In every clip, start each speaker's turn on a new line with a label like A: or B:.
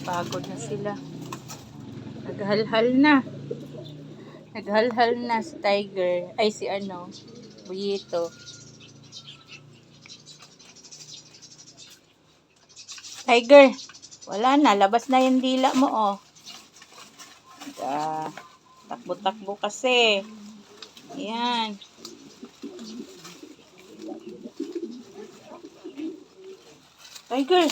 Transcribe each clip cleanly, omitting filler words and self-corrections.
A: Pagod na sila. Naghalhal na. Naghalhal na si Tiger. Ay, si ano, Buyito. Tiger, wala na. Labas na yung dila mo, oh. Takbo-takbo kasi. Ayan. Tiger.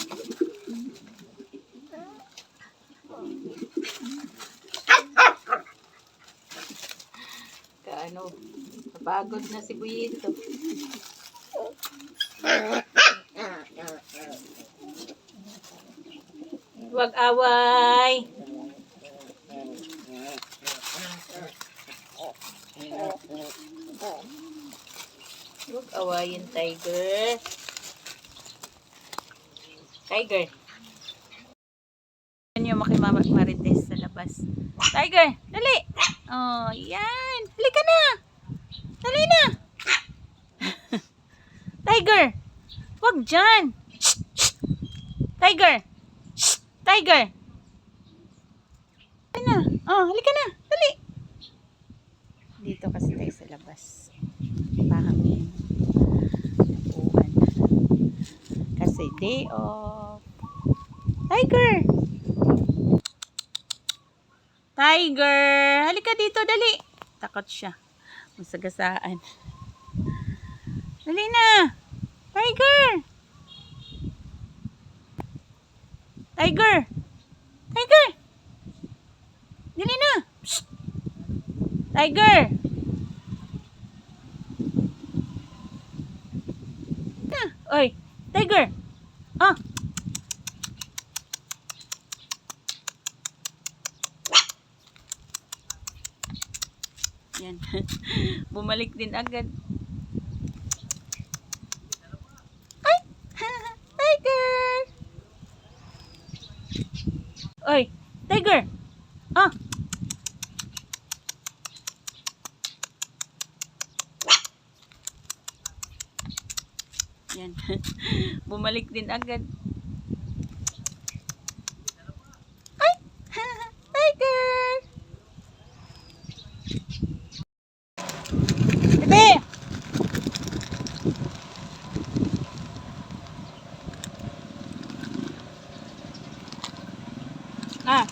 A: Kaano, napagod na si Buyito. Huwag away. Huwag awayin, Tiger. Tiger. Yan yung makimama Marites sa labas. Tiger, dali. Oh, yan. Halika na. Dali na. Tiger. Huwag dyan. Tiger. Tiger. Dali na. Oh, halika na. Dali. Dito kasi tayo sa labas. Pahangin. Uwan. Kasi day off. Tiger. Tiger. Halika dito, dali. Takot siya. Masagasaan. Dali na. Tiger. Tiger. Tiger. Dali na. Psst. Tiger. Na. Oy, Tiger. Ah. Yan. Bumalik din agad. Ay! Tiger! Oy! Tiger! Ah! Yan. Bumalik din agad. Ay! Tiger! Bebe! Ah.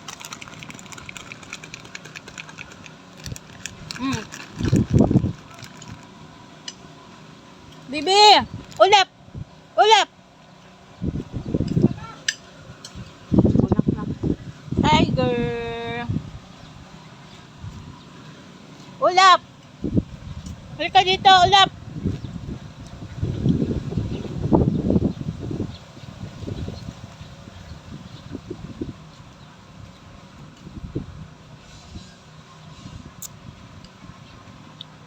A: Bebe! Ulap! Ulap! Ulap na. Tiger! Ulap! Halika dito, ulap!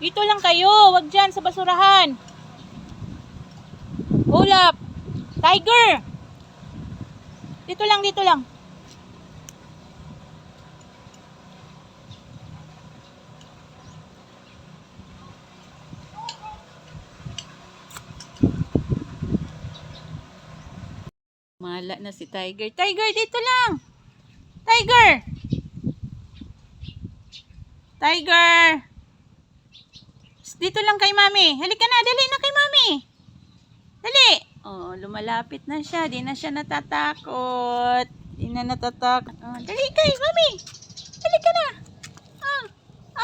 A: Dito lang kayo, wag dyan sa basurahan. Ulap! Tiger! Dito lang, dito lang. Mala na si Tiger. Tiger, dito lang! Tiger! Tiger! Dito lang kay Mami. Halika na, dali na kay Mami. Dali! Oh, lumalapit na siya. Di na siya natatakot. Di na natatakot. Oh, dali kay Mami. Halika na. Ah,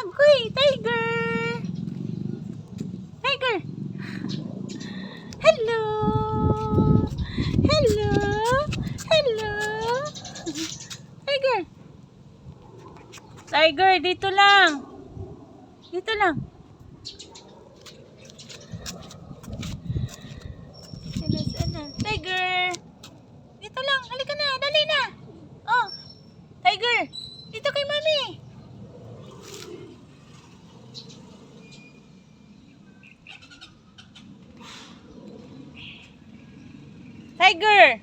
A: agoy, Tiger. Tiger. Hello. Hello. Hello. Tiger. Tiger, dito lang. Dito lang. Tiger! Dito lang, halika na, dali na! Oh, Tiger! Dito kay Mami! Tiger!